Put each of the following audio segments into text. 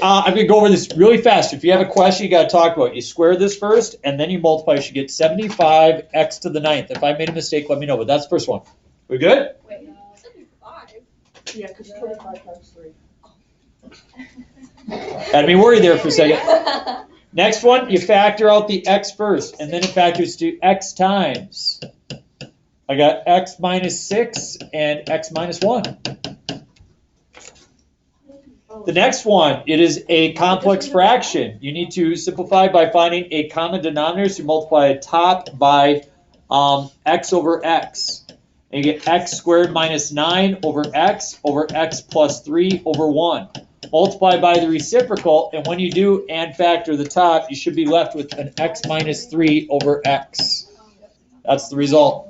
I'm going to go over this really fast. If you have a question you got to talk about, you square this first, and then you multiply. You should get 75x to the 9th. If I made a mistake, let me know, but that's the first one. We good? Wait, 75? Yeah, because 25 times 3. Had me worried there for a second. Next one, you factor out the x first, and then it factors to x times. I got x minus 6 and x minus 1. The next one, it is a complex fraction. You need to simplify by finding a common denominator, so you multiply the top by x over x. And you get x squared minus 9 over x plus 3 over 1. Multiply by the reciprocal, and when you do and factor the top, you should be left with an x minus 3 over x. That's the result.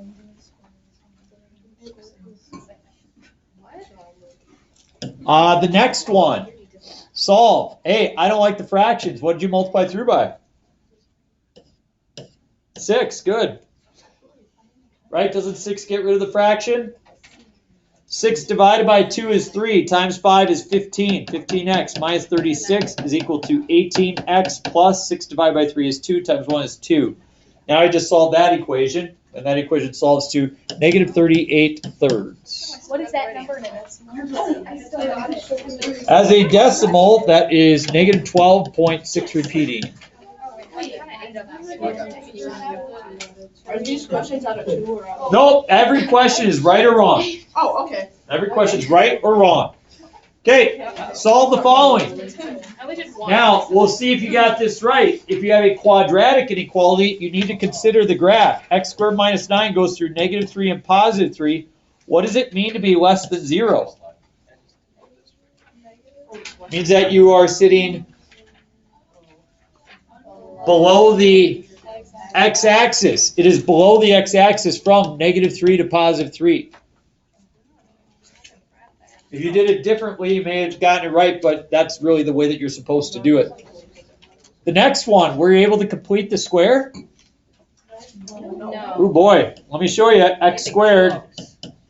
The next one, solve. Hey, I don't like the fractions. What did you multiply through by? 6, good. Right, doesn't 6 get rid of the fraction? 6 divided by 2 is 3, times 5 is 15. 15x minus 36 is equal to 18x plus 6 divided by 3 is 2, times 1 is 2. Now I just solved that equation, and that equation solves to negative 38 thirds. What is that number in it? As a decimal, that is negative 12.6 repeating. Are these questions out of 2 or out of... Nope, every question is right or wrong. Oh, okay. Every question is right or wrong. Okay, solve the following. Now, we'll see if you got this right. If you have a quadratic inequality, you need to consider the graph. X squared minus 9 goes through negative 3 and positive 3. What does it mean to be less than 0? It means that you are sitting below the x-axis. It is below the x-axis from negative 3 to positive 3. If you did it differently, you may have gotten it right, but that's really the way that you're supposed to do it. The next one, were you able to complete the square? No. Oh boy, let me show you. X squared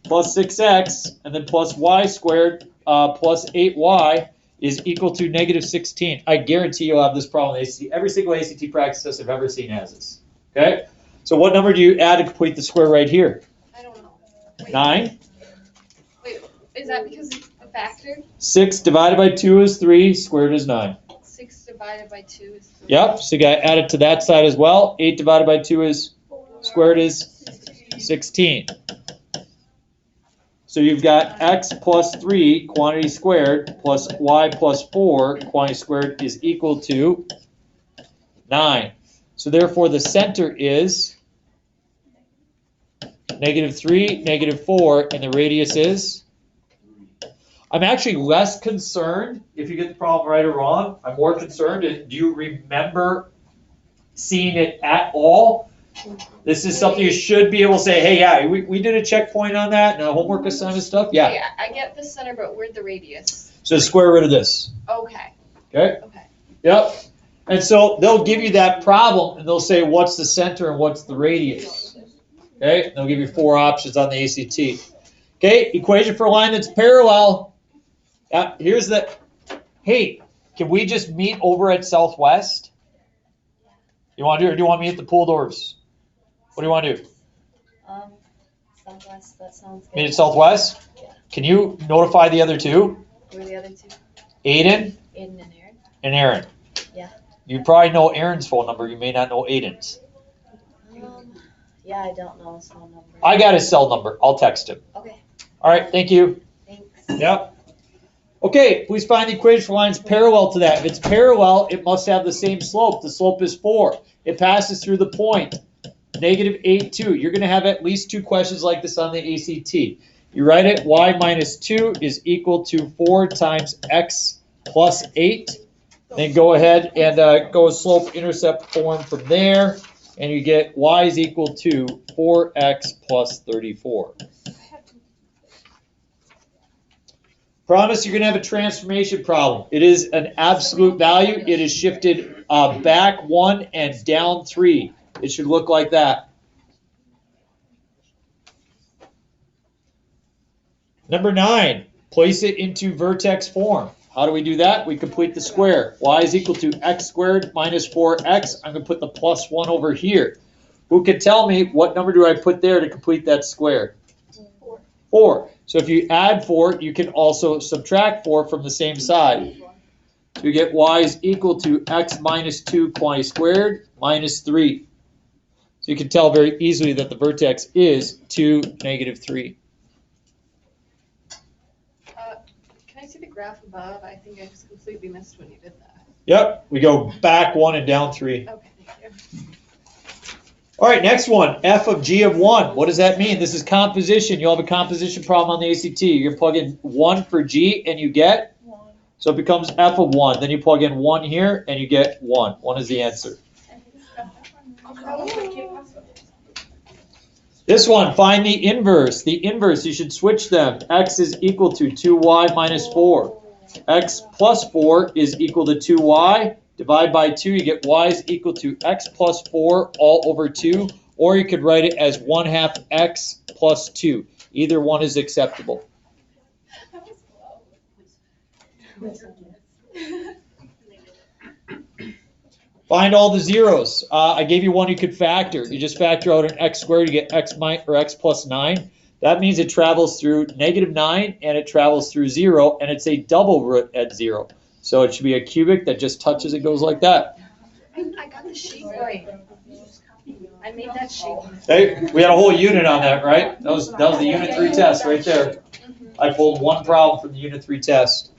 plus 6x and then plus y squared plus 8y is equal to negative 16. I guarantee you'll have this problem in ACT. Every single ACT practice test I've ever seen has this. Okay? So what number do you add to complete the square right here? I don't know. 9. Wait, is that because it's a factor? 6 divided by 2 is 3, squared is 9. 6 divided by 2 is 3. Yep, so you got to add it to that side as well. 8 divided by 2 is squared is 16. So you've got x plus 3, quantity squared, plus y plus 4, quantity squared, is equal to 9. So therefore the center is negative 3, negative 4, and the radius is? I'm actually less concerned if you get the problem right or wrong. I'm more concerned, do you remember seeing it at all? This is something you should be able to say, hey, yeah, we did a checkpoint on that, and a homework assignment stuff. Yeah. Yeah, I get the center, but where'd the radius? So square root of this. Okay. Okay? Okay. Yep. And so they'll give you that problem, and they'll say, what's the center and what's the radius? Okay? They'll give you 4 options on the ACT. Okay? Equation for a line that's parallel. Here's the, hey, can we just meet over at Southwest? You want to do it, or do you want me at the pool doors? What do you want to do? Southwest, that sounds good. Meet at Southwest? Yeah. Can you notify the other 2? Who are the other 2? Aiden Aiden and Aaron? and Aaron. Yeah. You probably know Aaron's phone number. You may not know Aiden's. Yeah, I don't know his phone number. I got his cell number. I'll text him. Okay. All right, thank you. Thanks. Yep. Okay, please find the equation for lines parallel to that. If it's parallel, it must have the same slope. The slope is 4. It passes through the point. Negative 8, 2. You're going to have at least 2 questions like this on the ACT. You write it, y minus 2 is equal to 4 times x plus 8. Then go ahead and go slope-intercept form from there, and you get y is equal to 4x plus 34. Promise you're going to have a transformation problem. It is an absolute value. It is shifted back 1 and down 3. It should look like that. Number 9, place it into vertex form. How do we do that? We complete the square. Y is equal to x squared minus 4x. I'm going to put the plus 1 over here. Who can tell me what number do I put there to complete that square? 4. So if you add 4, you can also subtract 4 from the same side. So you get y is equal to x minus 2 quantity squared minus 3. So you can tell very easily that the vertex is 2, negative 3. Can I see the graph above? I think I just completely missed when you did that. Yep, we go back 1 and down 3. Okay, thank you. All right, next one, f of g of 1. What does that mean? This is composition. You'll have a composition problem on the ACT. You're going to plug in 1 for g, and you get? 1. So it becomes f of 1. Then you plug in 1 here, and you get 1. 1 is the answer. This one, find the inverse. The inverse, you should switch them. X is equal to 2y minus 4. X plus 4 is equal to 2y. Divide by 2, you get y is equal to x plus 4 all over 2. Or you could write it as 1/2 x plus 2. Either one is acceptable. Find all the zeros. I gave you one you could factor. You just factor out an x squared, you get x plus 9. That means it travels through negative 9 and it travels through 0, and it's a double root at 0. So it should be a cubic that just touches it, goes like that. I got the shape right. I made that shape. Hey, we had a whole unit on that, right? That was the Unit 3 test right there. I pulled one problem from the Unit 3 test.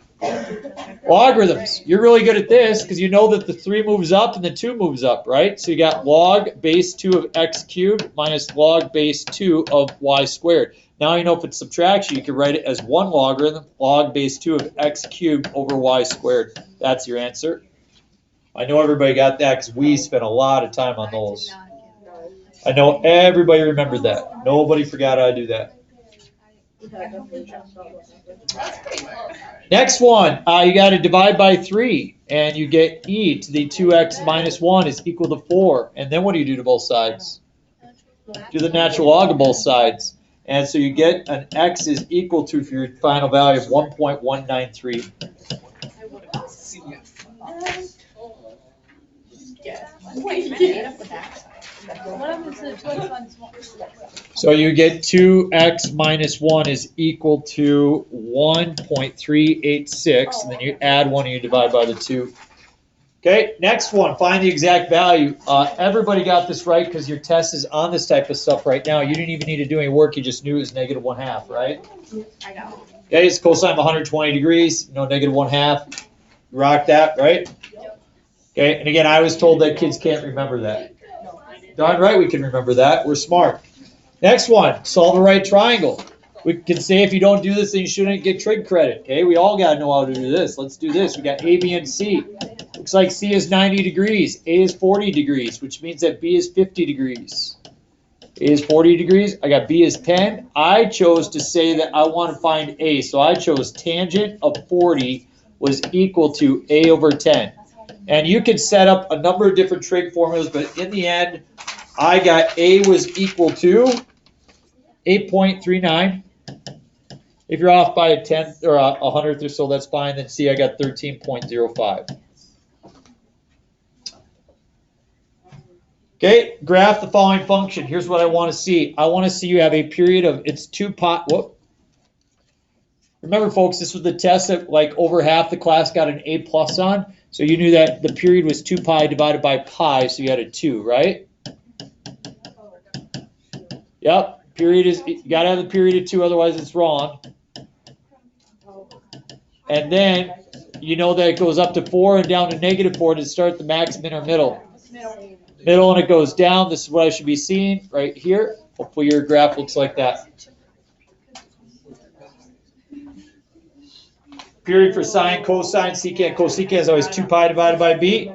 Logarithms. You're really good at this because you know that the 3 moves up and the 2 moves up, right? So you got log base 2 of x cubed minus log base 2 of y squared. Now you know if it's subtraction, you can write it as 1 logarithm, log base 2 of x cubed over y squared. That's your answer. I know everybody got that because we spent a lot of time on those. I know everybody remembered that. Nobody forgot how to do that. Next one, you got to divide by 3, and you get e to the 2x minus 1 is equal to 4. And then what do you do to both sides? Do the natural log of both sides. And so you get an x is equal to, for your final value, of 1.193. So you get 2x minus 1 is equal to 1.386, and then you add 1 and you divide by the 2. Okay, next one, find the exact value. Everybody got this right because your test is on this type of stuff right now. You didn't even need to do any work. You just knew it was negative 1/2, right? I got it. Okay, it's cosine of 120 degrees. You know, negative 1/2. You rock that, right? Okay, and again, I was told that kids can't remember that. Darn right we can remember that. We're smart. Next one, solve a right triangle. We can say if you don't do this, then you shouldn't get trig credit. Okay, we all got to know how to do this. Let's do this. We got A, B, and C. Looks like C is 90 degrees. A is 40 degrees, which means that B is 50 degrees. A is 40 degrees. I got B is 10. I chose to say that I want to find A, so I chose tangent of 40 was equal to A over 10. And you could set up a number of different trig formulas, but in the end, I got A was equal to 8.39. If you're off by a tenth or a hundredth or so, that's fine. Then C, I got 13.05. Okay, graph the following function. Here's what I want to see. I want to see you have a period of, it's 2 pi, whoop. Remember, folks, this was the test that like over half the class got an A plus on. So you knew that the period was 2 pi divided by pi, so you had a 2, right? Yep, period is, you got to have the period of 2, otherwise it's wrong. And then you know that it goes up to 4 and down to negative 4 to start the max, min, or middle. Middle, and it goes down. This is what I should be seeing right here. Hopefully your graph looks like that. Period for sine, cosine, secant, cosecant is always 2 pi divided by b.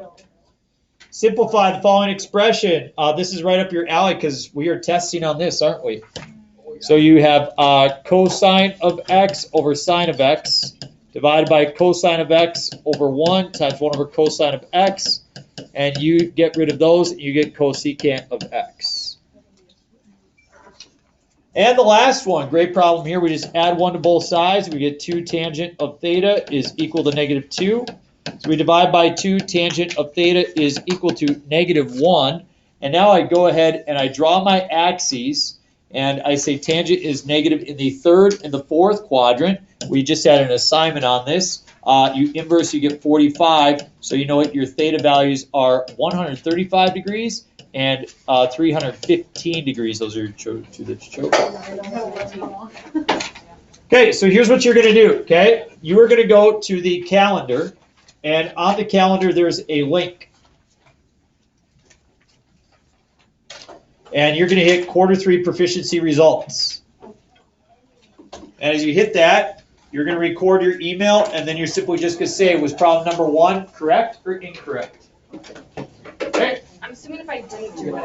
Simplify the following expression. This is right up your alley because we are testing on this, aren't we? So you have cosine of x over sine of x divided by cosine of x over 1 times 1 over cosine of x. And you get rid of those, and you get cosecant of x. And the last one, great problem here. We just add 1 to both sides. We get 2 tangent of theta is equal to -2. So we divide by 2, tangent of theta is equal to -1. And now I go ahead and I draw my axes, and I say tangent is negative in the third and the fourth quadrant. We just had an assignment on this. You inverse, you get 45. So you know what your theta values are: 135 degrees and 315 degrees. Those are to the choke. Okay, so here's what you're going to do, okay? You are going to go to the calendar, and on the calendar there's a link. And you're going to hit Q3 proficiency results. And as you hit that, you're going to record your email, and then you're simply just going to say, was problem number 1 correct or incorrect? Okay? I'm assuming if I didn't do it.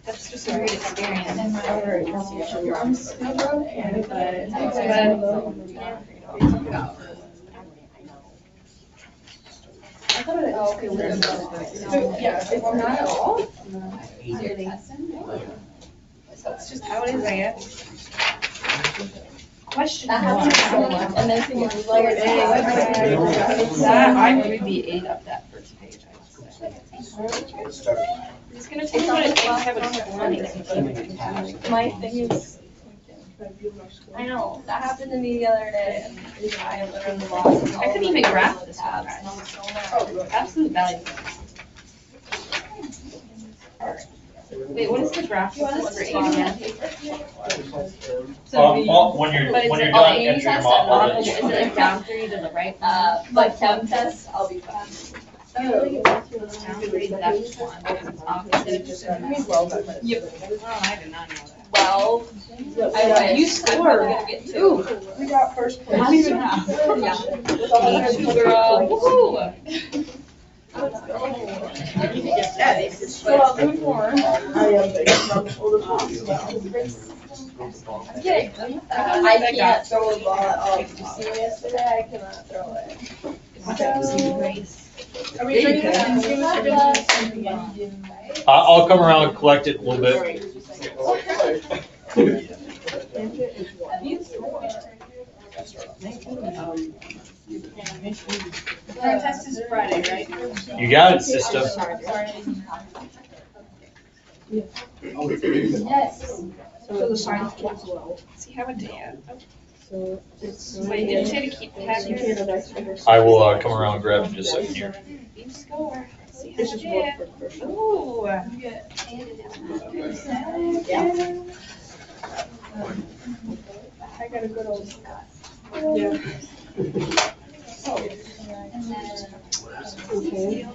That's just a great experience. Yeah, it's not at all. So it's just how it is, I guess. Question That happens so one. much, and then things like That, I would be 8 up that first page, I would say. It's gonna take what it takes to have it running. my thing is. I know, that happened to me the other day, and I literally lost. I couldn't even graph this one, tabs. guys. And I was so mad. Oh, absolute value. Wait, what is the graph you want us for 8 again? So we- When you're But is when it you're all done, A enter your test model. and is it like down 3 to the right? My chem test, I'll be fine. Down 3 to that one. Opposite. Yep. Oh, I did not know that. 12. You scored. Ooh. We got first place. Not even half. Yeah. Two girl. Woohoo! Well, good more. I can't throw a ball at all. Did you see me yesterday? I cannot throw it. Are we drinking I'll come around and collect it a little bit. Our test is Friday, right? You got it, sister. Yes. So the science kids well. See how it did. So it's. Wait, did you say to keep packets? I will come around and grab it in just a second here. You score. See how This it is more did. for first. Ooh. I got a good old. Yeah. Okay.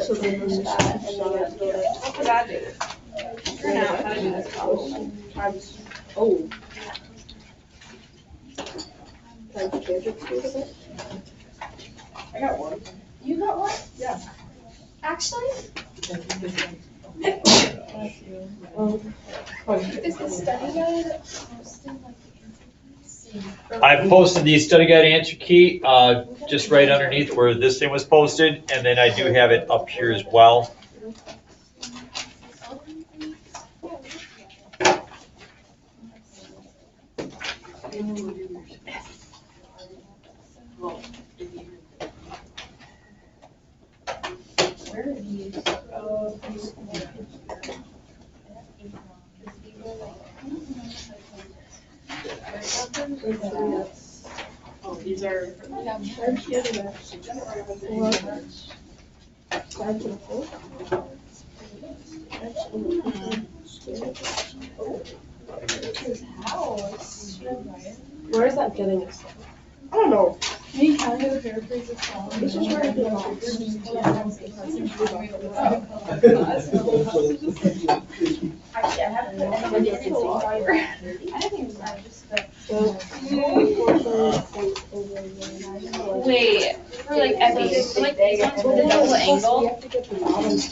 So then this is What did I do? Figure out how to do this problem. times, oh. Times tangent squared of it? I got one. You got one? Yeah. Actually? Is the study guide posted I posted the study guide answer key just right underneath where this thing was posted, and then I do have it up here as well. Oh, these are. Where is that getting us? I don't know. Me kind of paraphrase the song. This is where I get lost. Actually, I haven't put anyone in it so far. I think it's not just the. Wait, for like Effie, for like these ones with the double angle,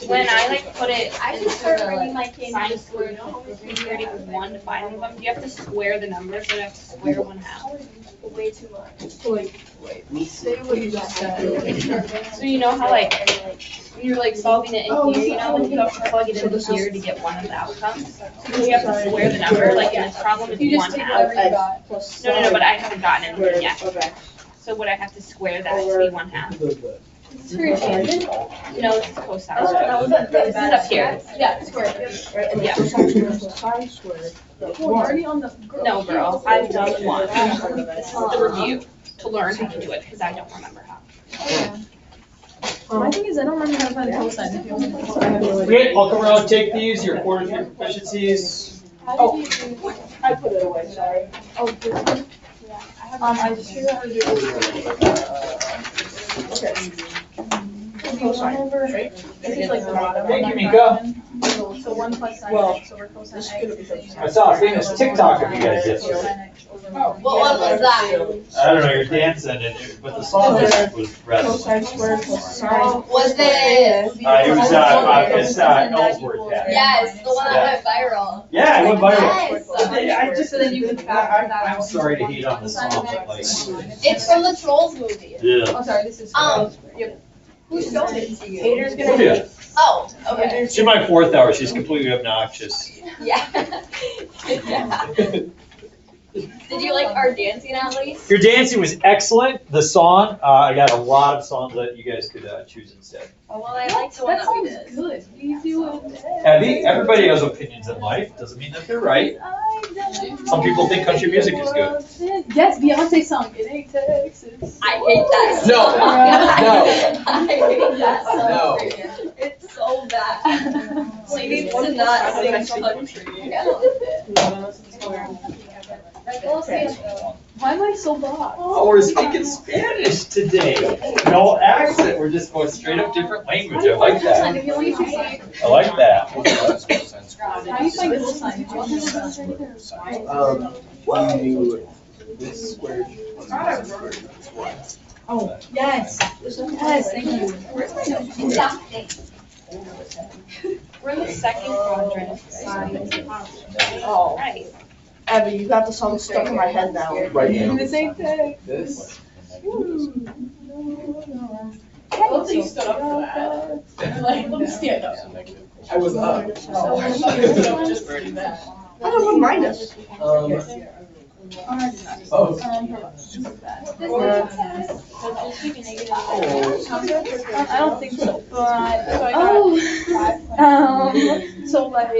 when I like put it I into just started the bringing like my cane. sine squared 331 to find one of them, do you have to square the numbers or do you have to square one half? Way too much. Say what you just said. So you know how like, when you're like solving it in here, you know, like you have to plug it in here to get one of the outcomes? So you have to square the number, like in this problem it's You just one take half. whatever you got. No, but I haven't gotten anything yet. Okay. So would I have to square that to be one half? Is this for your tangent? No, it's cosine. That wasn't This is up here. Yeah, square. Right, and the Yeah. cosine squared plus sine squared. Well, you're already on the. No, girl, I've done one. This is the review to learn how to do it, because I don't remember how. My thing is, I don't remember how to find cosine. If you want to Okay, I'll come around, take these, your quarter three proficiencies. Oh, I put it away, sorry. Oh, this one? I just figured out how to do it. Okay. Cosine over. This is like the bottom. Thank you, one Mika. fraction. So 1 plus sine Well, x over cosine this is x gonna is be the same I saw a famous TikTok of you guys yesterday. Cosine x over What one was that? I don't know, you're dancing, but the song was rather. Cosine squared plus sine. Was it? It was, it's Ellsworth. Yeah. Yes, the one that went viral. Yeah, it went viral. Yes. I just, So then you can factor that I'm out. sorry to hate on this song, but like, It's from the Trolls movie. yeah. Oh, sorry, this is. Who showed it to you? Hater's gonna Olivia. Oh, okay. She's my fourth hour, she's completely obnoxious. Yeah. Did you like our dancing at least? Your dancing was excellent, the song, I got a lot of songs that you guys could choose instead. Oh, well, I liked the one That that we sounds did. good. You do it. Abby, everybody has opinions in life, doesn't mean that they're right. Some people think country music is good. Yes, Beyonce song, It Ain't Texas. I hate that No. song. No. I hate that song. No. It's so bad. She needs to not sing country. Why am I so bad? Oh, we're speaking Spanish today. No accent, we're just going straight up different language, I like that. I like that. How do you find cosine? You this squared plus this squared is what? Oh, yes. Yes, thank you. We're in the second quadrant. Oh, Right. Abby, you got the song stuck in my head now. Right now. This ain't Texas. This. Love you stood up for that. Like, let me stand up. I was up. I don't mind us. Oh. I don't think so, but. So like,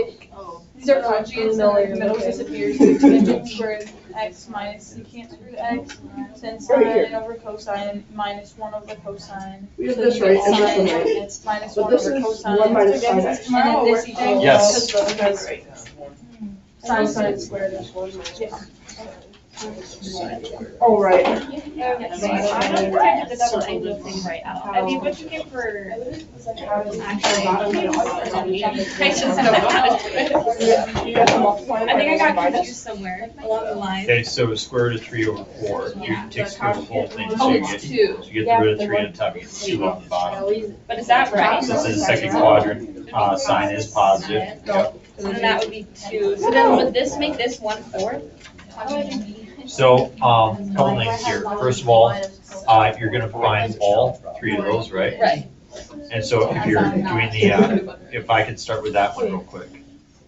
these are conjugates, and like the middle disappears, so you can square x minus, you can't square the x, then sine over cosine minus 1 over cosine. We have this right and this one right. It's minus But 1 this over is cosine. 1 minus sine x. And then this equals. Yes. Because sine squared is 1 minus. Yeah. Oh, right. I don't think I did the double angle thing right out. Abby, what'd you get for? Actually, I should have You got to multiply. I think I got confused somewhere along the line. Okay, so square root of 3 over 4, you take square the whole thing, so Oh, you it's get, 2. so you get the root of 3 on top, you get 2 on the bottom. But is that right? Since it's the second quadrant, sign is positive. Yep. So then that would be 2. So then would this make this 1/4? So, couple things here. First of all, you're gonna find all 3 of those, right? Right. And so if you're doing the, if I could start with that one real quick.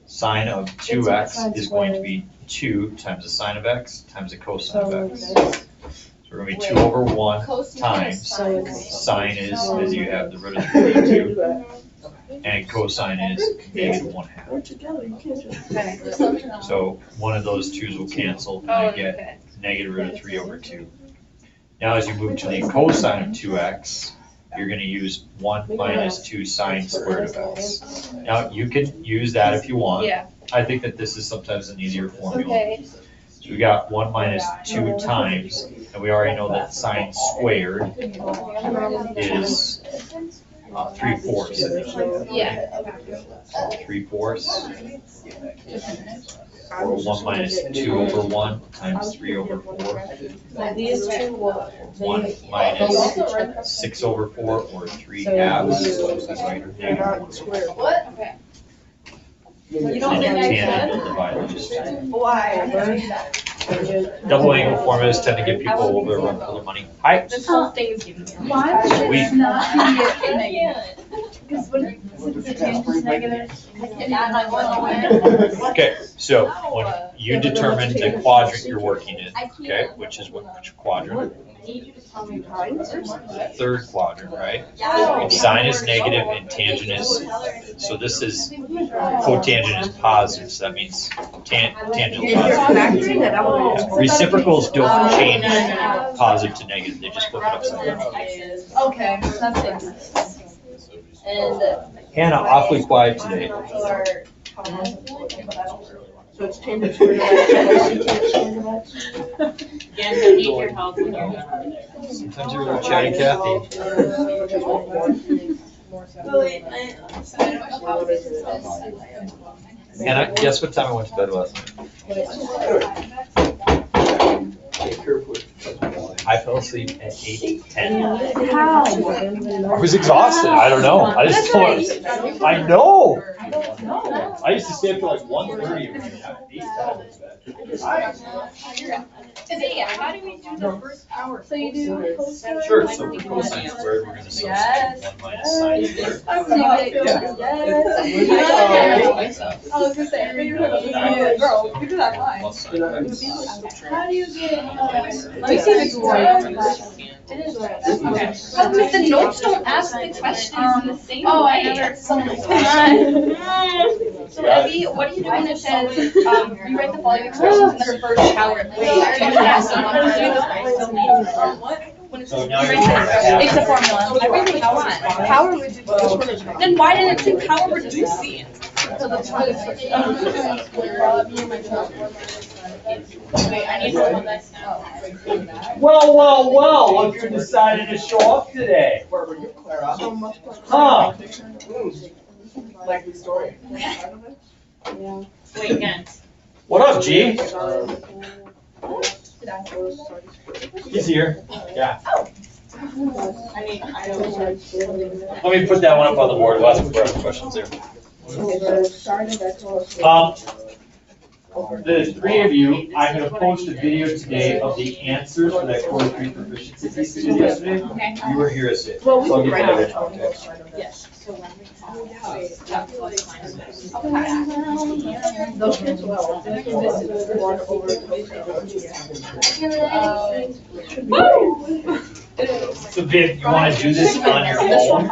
Sine of 2x is going to be 2 times the sine of x times the cosine of x. So we're gonna be 2 over 1 times sine is, as you have the root of 3 over 2, and cosine is negative 1/2. We're together, you can't just. So one of those 2's will cancel, and Oh, I get okay. negative root of 3 over 2. Now as you move to the cosine of 2x, you're gonna use 1 minus 2 sine squared of x. Now, you can use that if you want. Yeah. I think that this is sometimes an easier formula. Okay. So we got 1 minus 2 times, and we already know that sine squared is 3/4. Yeah. 3/4. Or 1 minus 2 over 1 times 3 over 4. These two will. 1 minus 6 over 4 or 3 halves. What? Okay. You don't And think then I tangent can? divided just Why? double angle formulas tend to give people a little bit of run for their money. Hi. This whole thing is giving me. Why would We- it not be negative? Because when the tangent's negative, I can add my one away. Okay, so when you determine the quadrant you're working in, okay, which quadrant? Third quadrant, right? Sine is negative and tangent is, so this is, cotangent is positive, so that means tangent is positive. Yeah. Reciprocals don't change positive to negative, they just flip it upside down. Okay, that makes sense. And. Hannah, awfully quiet today. So it's tangent square divided. Yes, I need your help with your. Sometimes you're a little chatty Kathy. Hannah, guess what time I went to bed last night? I fell asleep at 8:10. How? I was exhausted. I don't know. I just I know. I used to stay up till like 1:30. Today, how do we do the first hour? So you do cosine? Sure. So for cosine squared, we're going to substitute 1 minus sine squared. Yes. I was gonna say, I figured it was girl, we do that fine. Plus sine x. How do you get, Let me see if it's right. It is right. Okay. How come the notes don't ask the questions in the same way? Oh, I never. So Evie, what do you do when it says, rewrite the following expressions in the reverse power? So now you're It's a formula. Everything I want. Power reduced. Then why did it say power reducing? Well, look who decided to show up today. Huh? Likely story. Wait, again. What up, G? He's here. Yeah. I mean, I don't. Let me put that one up on the board. Lots of questions there. The three of you, I'm going to post a video today of the answers for that core 3 proficiency piece we did yesterday. Okay. You were here as it. Well, we So I'll can get write that it. in, okay? Yes. So when we Those kids well. So Viv, you want to do this on your own?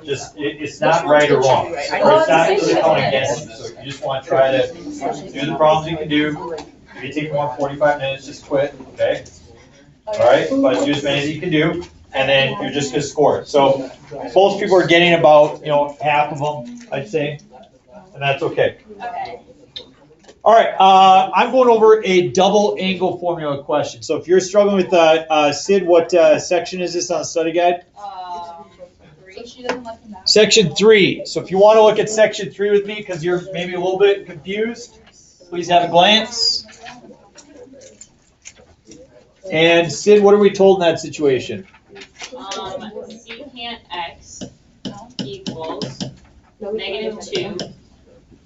Just, it's not right or wrong. Or it's not really going against you. So you just want to try to do the problems you can do. If you take more than 45 minutes, just quit, okay? All right, but do as many as you can do, and then you're just gonna score it. So most people are getting about, half of them, I'd say, and that's okay. Okay. All right, I'm going over a double angle formula question. So if you're struggling with Sid, what section is this on the study guide? 3. Section 3. So if you want to look at section 3 with me, because you're maybe a little bit confused, please have a glance. And Sid, what are we told in that situation? Secant x equals -2,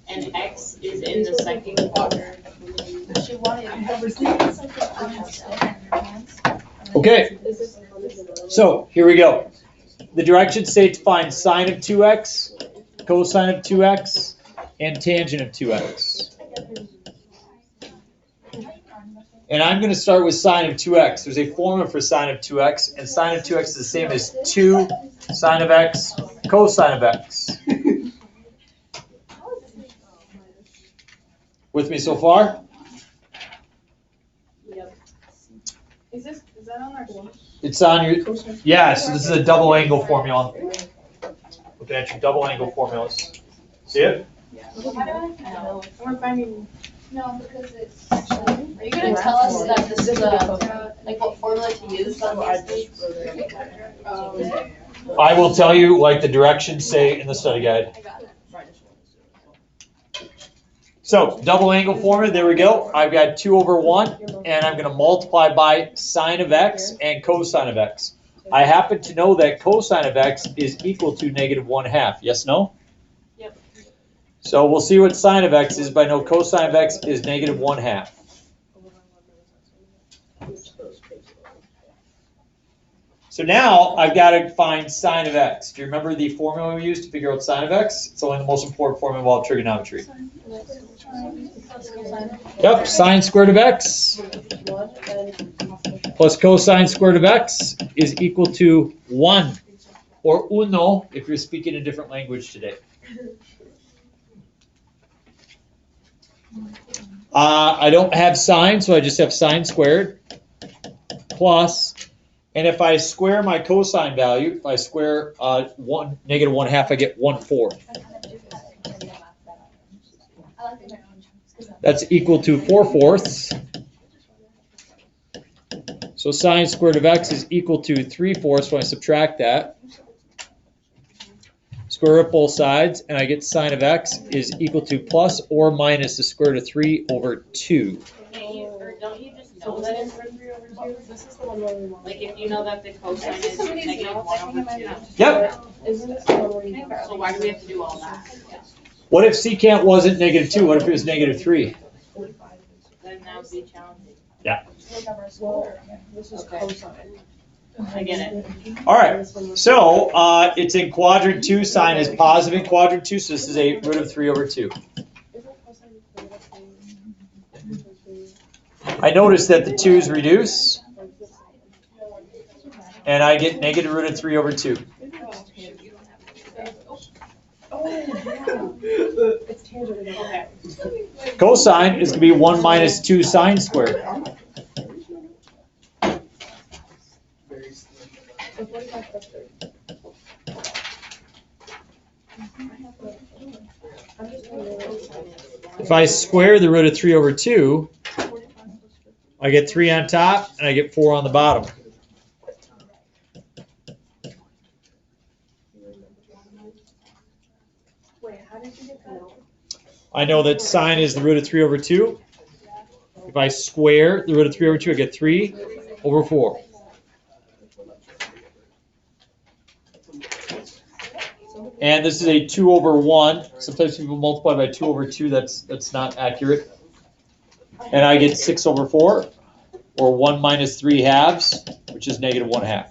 and x is in the second quadrant. Okay, so here we go. The directions say to find sine of 2x, cosine of 2x, and tangent of 2x. And I'm going to start with sine of 2x. There's a formula for sine of 2x, and sine of 2x is the same as 2 sine of x cosine of x. With me so far? Is that on our sheet? It's on your, yeah, so this is a double angle formula. Looking at your double angle formulas. See it? We're finding No, because it's actually, are you gonna tell us that this is a, like what formula to use on these things? I will tell you like the directions say in the study guide. I got it. So double angle formula, there we go. I've got 2/1 and I'm gonna multiply by sine of x and cosine of x. I happen to know that cosine of x is equal to -1/2. Yes, no? Yep. So we'll see what sine of x is, but I know cosine of x is -1/2. So now I've got to find sine of x. Do you remember the formula we used to figure out sine of x? It's only the most important formula of all trigonometry. Yep, sine squared of x plus cosine squared of x is equal to 1, or uno if you're speaking a different language today. I don't have sine, so I just have sine squared plus, and if I square my cosine value, if I square -1/2, I get 1/4. That's equal to 4/4. So sine squared of x is equal to 3/4 when I subtract that. Square root both sides, and I get sine of x is equal to plus or minus the square root of 3/2. Don't you just know that it's 3/2? Like if you know that the cosine is -1/2. Yep. So why do we have to do all that? What if secant wasn't -2? What if it was -3? Then that would be challenging. Yeah. This is Okay. cosine. I get it. All right. So it's in quadrant 2. Sine is positive in quadrant 2, so this is a root of 3/2. I notice that the 2's reduce, and I get negative root of 3/2. Cosine is going to be 1 minus 2 sine squared. If I square the root of 3/2, I get 3 on top and I get 4 on the bottom. I know that sine is the root of 3/2. If I square the root of 3/2, I get 3/4. And this is a 2/1. Sometimes people multiply by 2/2. That's not accurate. And I get 6/4, or 1 minus 3/2, which is -1/2.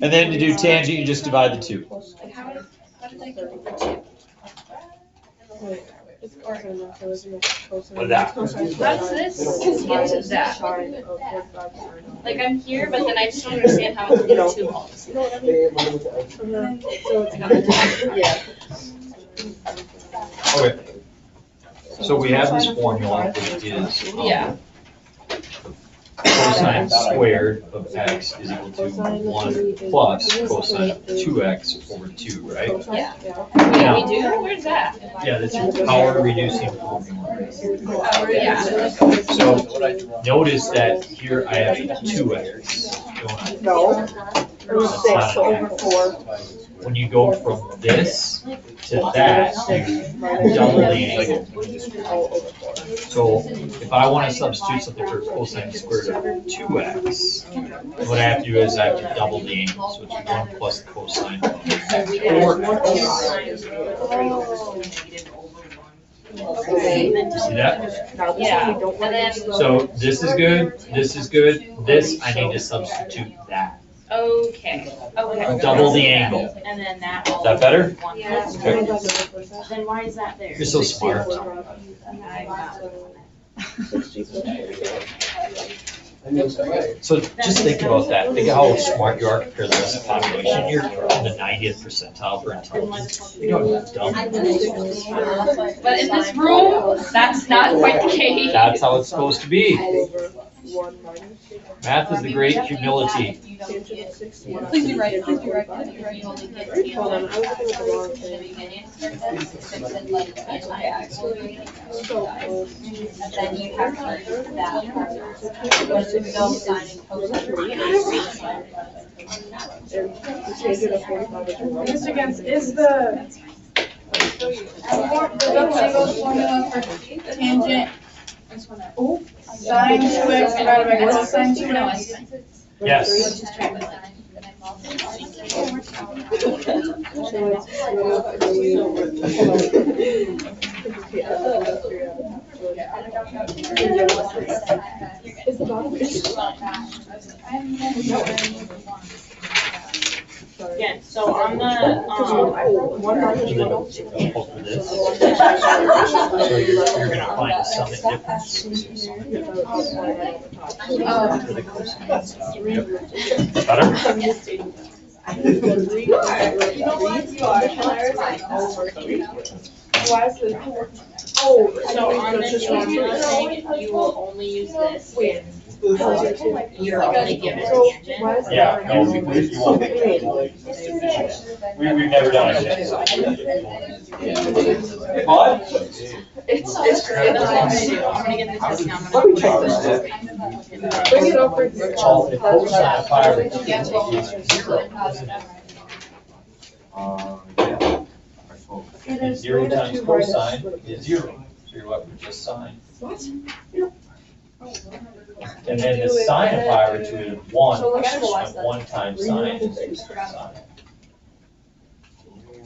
And then to do tangent, you just divide the 2. How did I get the 2? What is that? How does this get to that? Like I'm here, but then I just don't understand how it's getting 2 all of a sudden. Okay. So we have this formula, which is Yeah. cosine squared of x is equal to 1 plus cosine of 2x/2, right? Yeah. Now, We do? Where's that? yeah, that's your power reducing formula. Yeah. So notice that here I have a 2x. don't I? No. Or That's 6 not an over x. 4. When you go from this to that, you double the angle. So if I want to substitute something for cosine squared of 2x, what I have to do is I have to double the angle. So it's 1 plus cosine of 4x. See that? Yeah. And then, So this is good, this is good, this I need to substitute that. okay. Double the angle. And then that all. Is that better? Yeah. Okay. Then why is that there? You're so smart. So just think about that. Think of how smart you are compared to the rest of the population. You're in the 90th percentile for intelligence. You know how dumb. But in this room, that's not quite the case. That's how it's supposed to be. 1 minus. Math is the great humility. Tangent of 60. Please be right, please be right, Tangent please be right. You only get Hold on, I was looking at the wrong in the thing. beginning, it said like anti-axle, and So close. then you have to use that part. But if no sine and cosine. And the tangent of 45 is 1. Mr. Gens, is the Angle's formula for tangent sine 2x divided by cosine 2x? Yes. Is the bottom? Yeah, so on the, 1 minus 1. Equal to this. So you're gonna find the sum and difference for the cosine. Better? Why is it? so on this formula thing, you will only use this if you're only given tangent. Yeah, no, if you want. We've never done it yet. What? It's great, that's what I'm gonna do, I'm gonna get this discount. Let me check this. Bring it over here. Call it cosine of pi over 2 is 0. It And is 0 minus times 2 minus cosine what? is 0. So you're left with just sine. What? And then the sine of pi over 2 is 1. So let's And just- 1 times sine is 2 sine.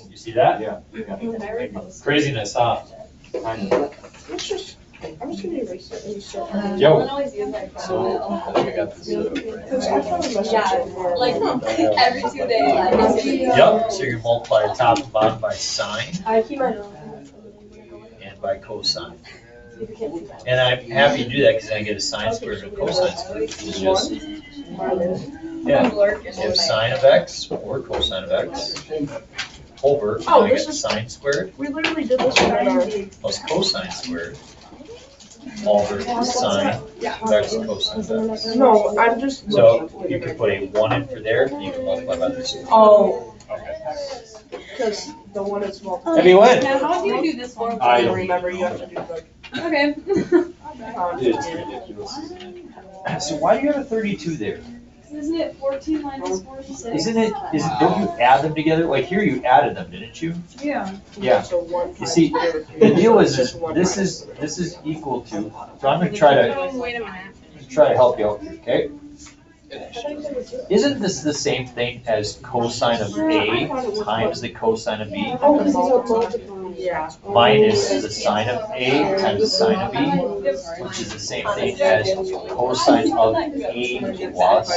You see that? Yeah. Craziness, huh? Let's just, I'm just gonna erase it and start. Yo. So, I think I got this. Because I found a message Yeah, in here. like every 2 days. Yep, so you're gonna multiply the top and bottom by sine I keep my nose. and by cosine. And I'm happy to do that because then I get a sine squared and a cosine squared, which is just, yeah, you have sine of x or cosine of x over, and Oh, I this get is- sine squared We literally did this one in our. plus cosine squared over sine of x cosine of x. No, I'm just. So you can put a 1 in for there, and you can multiply by this. Oh, Okay. because the one is multiple. Have you win? Now, how do you do this one? I don't don't remember, you have to do the. Okay. It's ridiculous. So why do you have a 32 there? Isn't it 14 minus 46? Isn't it, don't you add them together? Like here you added them, didn't you? Yeah. Yeah. So 1 You times see, the the deal is, just one this is equal to, so I'm gonna try to, Wait a minute. help you out here, okay? Isn't this the same thing as cosine of A times the cosine of B Oh, because these are multiplying. Yeah. minus the sine of A times the sine of B, which is the same thing as cosine of A plus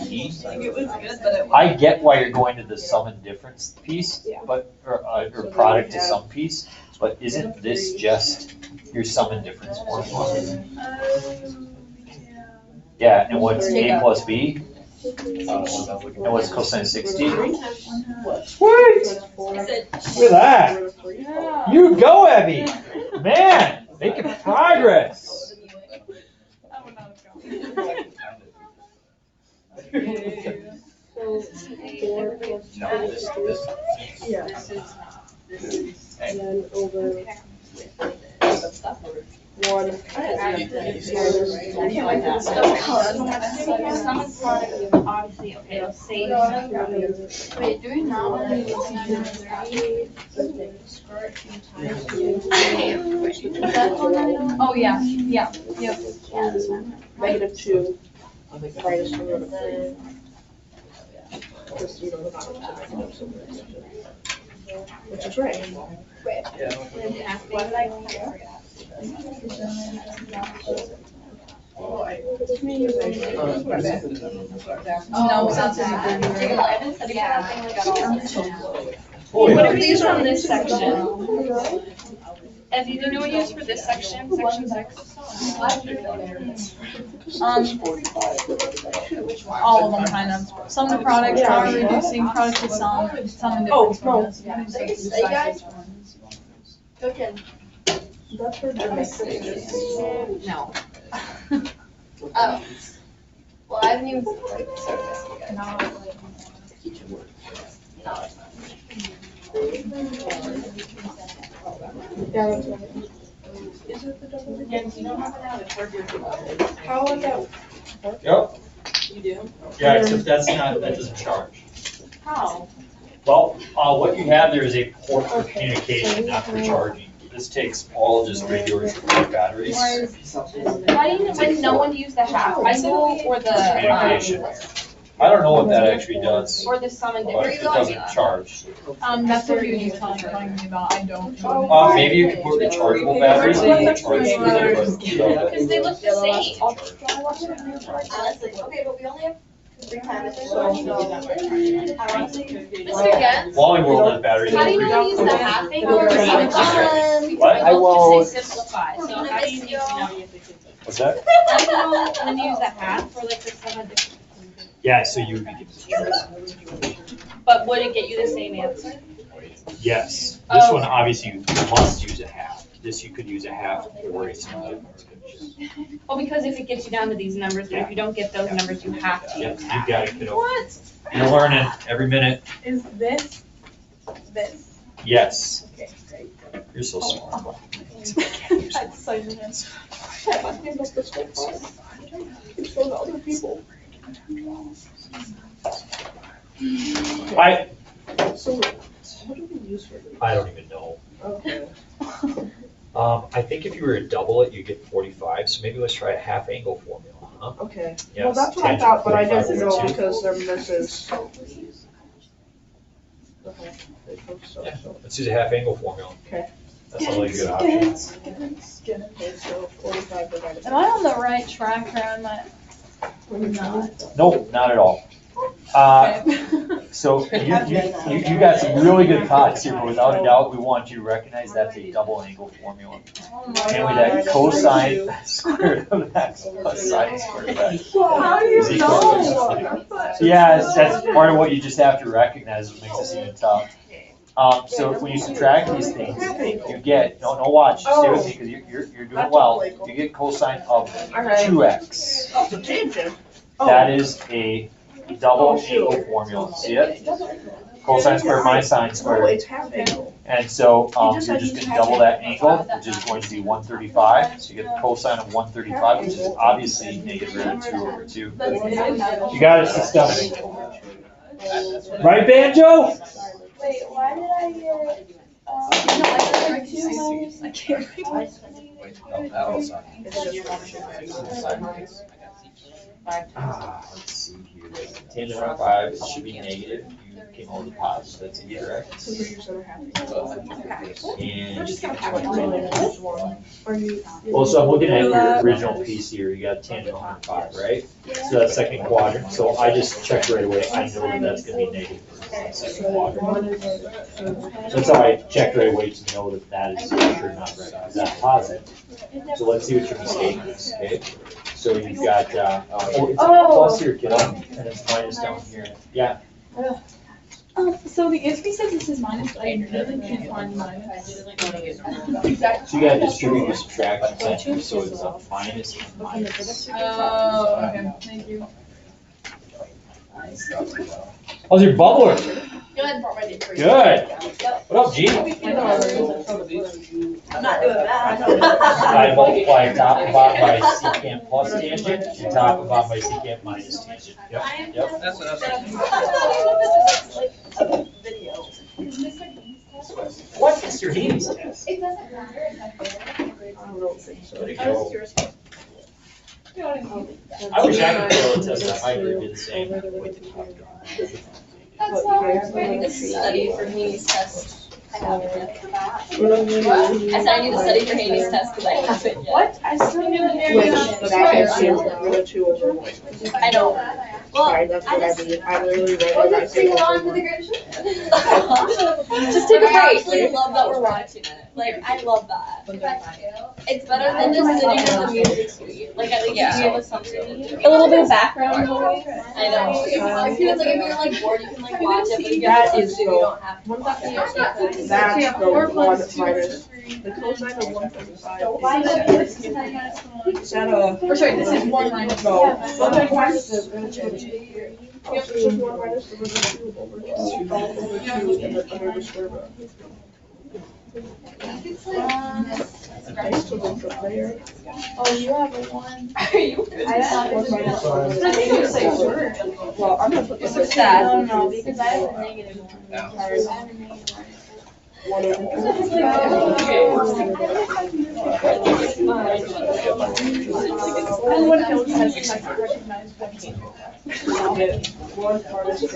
B? It was good, but it I get why you're going to the sum and difference piece, but, or product to sum piece, but isn't this just your sum and difference formula? Yeah, and what's A plus B? And what's cosine of 60? What? Look at that. You go, Abby. Man, making progress. So 4 plus 2 No, is this. yeah, and then over 1 Obviously, okay, same. Wait, do we not want to do Oh, yeah, yeah, yep. negative 2 minus the root of 3. Because you know the bottom is negative, so we're which is right. No, since What are we using on this section? And do you know what you use for this section, section 6? All of them kind of. Sum to product, power reducing, product to sum and difference formulas. That's for the next section. No. Oh. Well, I haven't even started this yet. No, Yeah, that's right. Is it the double? Jens, you don't have to have it for your. How would that? Yep. You do? Yeah, except that doesn't charge. How? Well, what you have there is a port for communication, not for charging. This takes all just regular batteries. How do you, when no one used the half angle or the, Communication. I don't know what that actually does, or the sum and but it difference? doesn't charge. That's what you were telling me about, I don't know. Maybe you can put rechargeable batteries and you can charge them, but Because they look the same. Okay, but we only have 3 times. Mr. Gens, Wally World has batteries. how do you know how to use the half angle or the sum and difference? What? I will just say simplify, so how do you need to know? What's that? How do you know when to use the half or like the sum and difference? Yeah, so you would be given the choice. But would it get you the same answer? Yes. This Oh. one, obviously, you must use a half. This, you could use a half or a sum difference. Well, because if it gets you down to these numbers, but if you don't get those numbers, you have to Yep, use you half. got it, kiddo. What? You're learning every minute. Is this? Yes. Okay, great. You're so smart. That's so nice. I think that's the school class. It's for the other people. So, what do we use for this? I don't even know. Okay. I think if you were to double it, you get 45, so maybe let's try a half angle formula, huh? Okay. Yes, Well, that's what I tangent thought, but I 45 didn't over know 2. because there misses. Okay. So, Yeah, let's use a half angle formula. Okay. That's a really good option. Okay, so 45 divided Am I on the right track or am I not? Nope, not at all. So you got some really good thoughts here, but without a doubt, we want you to recognize that's a double angle formula. And with that cosine squared of x plus sine squared of x. How do you is equal to- know? Yeah, that's part of what you just have to recognize, what makes this even tough. So when you subtract these things, you get, no, watch, stay with me, because you're doing well. You get cosine of 2x. Oh, the tangent. That is a double angle formula, see it? Cosine squared minus sine Oh, squared. it's half angle. And so, you're just gonna double that angle, which is going to be 135. So you get the cosine of 135, which is obviously negative root of 2 over 2. You got it, systemic. Right, Banjo? Wait, why did I get, 2 minus? I can't read. Let's see here. Tangent of 5, it should be negative. You came over the positive, that's incorrect. So here's your half angle. And, We're just gonna have it minus 1. Or you. well, so I'm looking at your original piece here. You got tangent 105, right? So that's second quadrant. So I just checked right away. I know that that's gonna be negative for the second quadrant. That's how I checked right away to know that that is for sure not right. Is that positive? So let's see what your mistake is, okay? So you've got, it's plus here, kiddo, and it's minus down here. Yeah, So the ISB says this is minus, I really can't find minus. so you gotta distribute your subtraction sign, so it's a minus and minus. Oh, okay, thank you. How's your bubbler? Good, ready for you. Good. What up, G? I'm not doing that. I multiply top and bottom by secant plus tangent, and top and bottom by secant minus tangent. Yep, yep. That's what I was Video. What, Mr. Haynes test? It doesn't matter if I'm there. I don't think so. Way to go. I wish I could fail a test, I might do the same with the top drive. That's why I was waiting to study for Haney's test. I haven't yet. I said I need to study for Haney's test because I haven't yet. What? I still need to Which, that is root of 2 over 1. I know. Sorry, that's what I mean. I literally read Or it. I just sing think along to the great show. Just take a break. I actually love that we're watching it. Like, I love that. It's better than just sitting in the music suite. Like, at least you give us something. A little bit of background noise. I know. If you're like bored, you can like watch it, but if you have to do, you don't have to. That's the 1 minus the cosine of 135. Is that a? Or sorry, this is 1 minus. No. Oh, so it's just 1 minus the root of 2 over 2 and then under the square root. Nice to look up there. Oh, you have a 1. Are you? I thought it was But I think you say word. Well, I'm gonna put this It's sad. No, because I have a negative 1. I have a negative 1. 1 over 2. And what else has the second recognized function? 1 minus the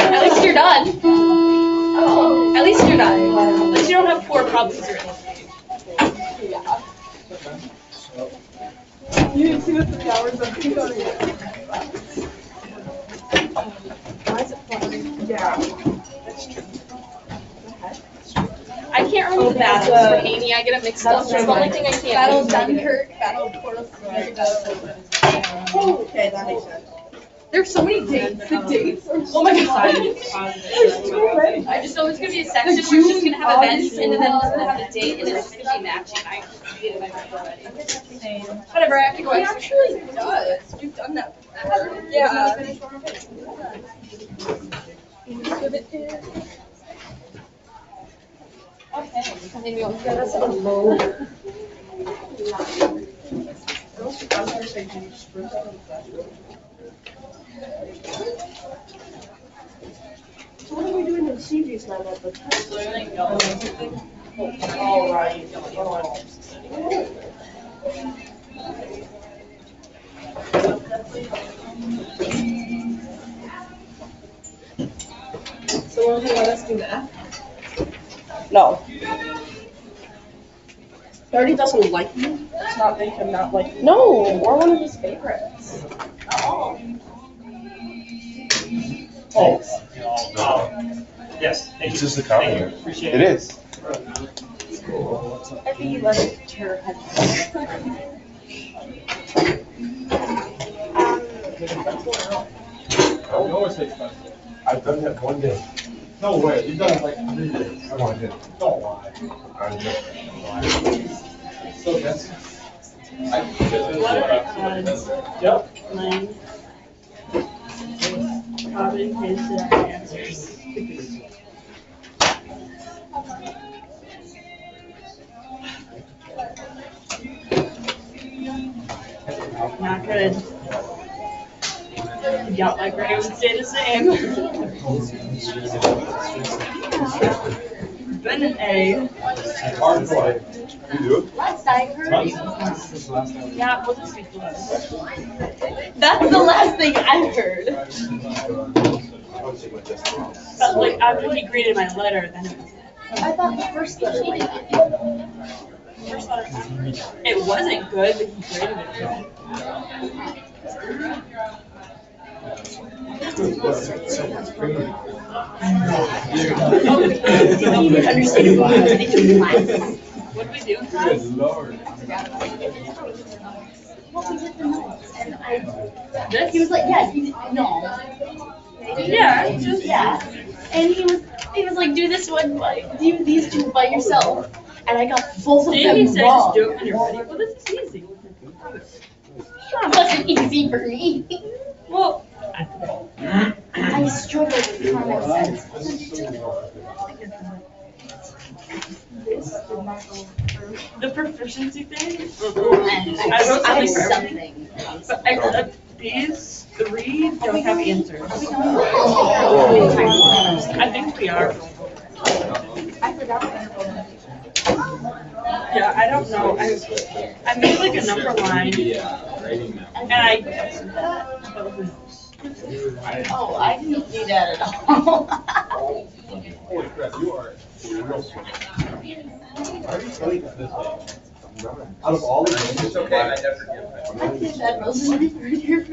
At least you're done. At least you're done. At least you don't have 4 problems or anything. You didn't see what the flowers are doing. Why is it flowering? Yeah. I can't remember the battles for Amy. I get it mixed up. That's the only thing I can't Battle do. of Dunkirk, Battle of Portsmouth. Okay, that makes sense. There's so many dates. The dates are oh my god. There's so many. I just know it's gonna be a section where it's just gonna have events and then it's gonna have a date and then it's gonna be matching. I get it already. Whatever, I have to go. It actually does. You've done that before. Yeah. Okay. That's a low. I was gonna say, do you spruce out of that? So what are we doing in CG's now at the test? All right. So won't you let us do that? No. He already doesn't like me. It's not make him not like me. No, we're one of his favorites. Oh. Yes, thank you. It's just a Thank you. compliment. Appreciate It it. is. I think you let it to her head. I've done that one day. No way, you've done it like 3 days. Come on, dude. Don't lie. I'm just. So that's. What are the odds? Yep. Mine. Copy and paste it on answers. Not good. Yeah, my grade would stay the same. Been an A. Hard play. You do? Last I heard. Yeah, we'll just be close. That's the last thing I heard. But like, after he graded my letter, then it was I thought the first thing he did. first letter. It wasn't good, but he graded it good. Didn't even understand what I was thinking class. What did we do in class? Lord. Well, we did the notes, and he was like, yeah, no. Yeah, just Yeah. And he was like, do this one, like, do these two by yourself. And I got both of Didn't he them say wrong. just do it when you're ready? Well, this is easy. It wasn't easy for me. Well, I struggled with common sense. the proficiency thing. I wrote have something for something. But except these 3 don't have answers. I think we are. I forgot. Yeah, I don't know. I made like a number line and I guessed that, but who knows? Oh, I didn't do that at all. Holy crap, you are real smart. Why are you telling us this? Out of all of them, It's okay, I never get I did that most of the year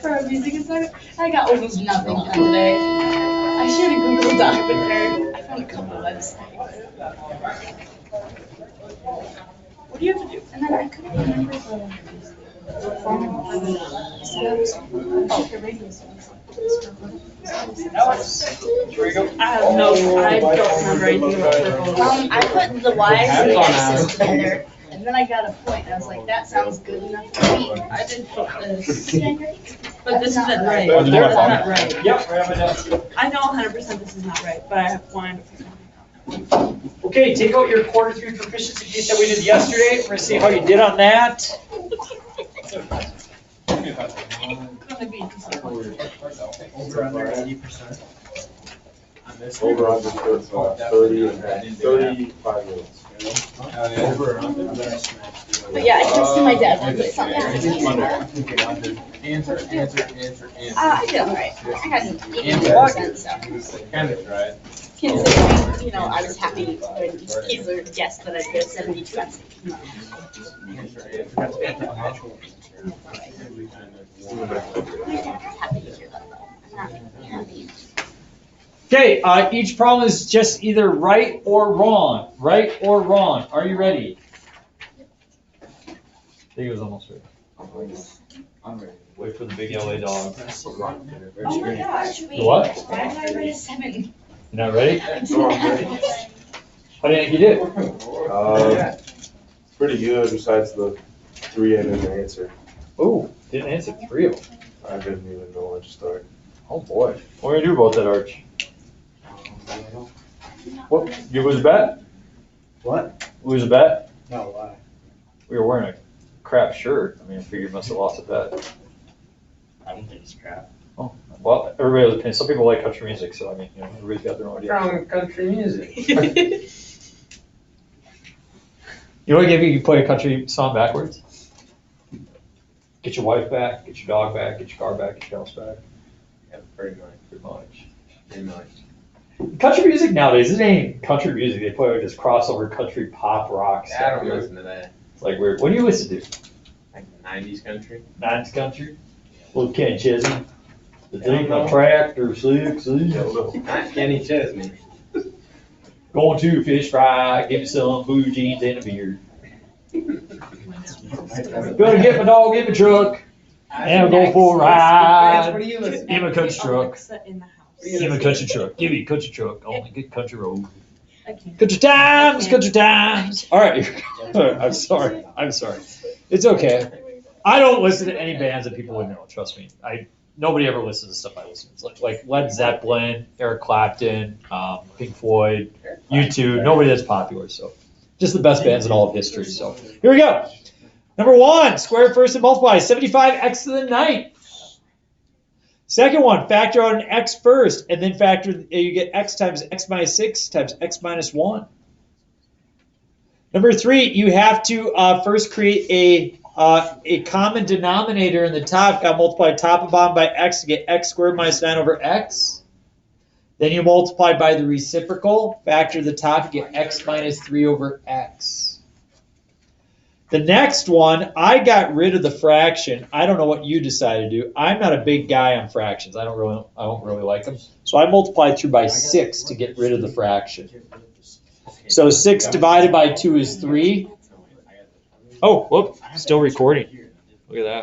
for a music assignment. I got almost nothing done today. I shared a Google Doc with her. I found a couple websites. What do you have to do? And then I couldn't remember the formula for the setups. Oh, the radio setups. I don't remember anything about purple. I put the Y's and the X's together, and then I got a point, and I was like, that sounds good enough for me. I did put this, Yeah, great. but this isn't right. Oh, That's did you have not fun? right. Yep, right on my desk. I know 100% this is not right, but I wanted to. Okay, take out your quarter 3 proficiency piece that we did yesterday. We're gonna see how you did on that. over under 80%. On this. Over under 30 and 35 minutes. Over or under. But yeah, I texted my dad one day, something Under. Answer. I did alright. I got an 80%, so. Kind of tried. Considering, you know, I was happy when Keesler guessed that I'd get 72 out of 60. Happy to hear that though. I'm not happy. Okay, each problem is just either right or wrong. Right or wrong. Are you ready? I think it was almost ready. I'm ready. Wait for the big LA dog. Oh my gosh, wait. The what? Why did I write a 7? You're not ready? I didn't. How do you think you did? Pretty good besides the 3 I didn't answer. Oh, didn't answer 3 of them. I didn't even know where to start. Oh boy. What are you gonna do about that, Arch? What? You lose a bet? What? Lose a bet? No, why? We were wearing a crap shirt. I mean, I figured you must have lost a bet. I don't think it's crap. Oh, well, everybody has opinions. Some people like country music, so I mean, you know, everybody's got their own idea. Wrong with country music. You know what if you could play a country song backwards? Get your wife back, get your dog back, get your car back, get your house back. Yeah, pretty much. Pretty much. Pretty much. Country music nowadays, this ain't country music. They play like this crossover country pop rock stuff. I don't listen to that. It's like weird. What do you listen to? Like 90s country. 90s country? Little Kenny Chesney. The thing on tractor 6. Not Kenny Chesney. Going to fish fry, give me some blue jeans and a beard. Gonna get my dog in my truck and go for a ride. What do you listen to? In my country truck. Alexa in the house. In my country truck. Give me a country truck. Only good country road. I can't. Country times, country times. All right. I'm sorry. It's okay. I don't listen to any bands that people would know. Trust me. Nobody ever listens to stuff I listen to. It's like Led Zeppelin, Eric Clapton, Pink Floyd, U2. Nobody that's popular. So just the best bands in all of history. So here we go. Number 1, square first and multiply. 75x to the 9th. Second one, factor out an x first, and then factor, you get x times x minus 6 times x minus 1. Number 3, you have to first create a common denominator in the top. Got to multiply top and bottom by x to get x squared minus 9 over x. Then you multiply by the reciprocal, factor the top, get x minus 3 over x. The next one, I got rid of the fraction. I don't know what you decided to do. I'm not a big guy on fractions. I don't really like them. So I multiplied through by 6 to get rid of the fraction. So 6 divided by 2 is 3. Oh, whoop, still recording. Look at that.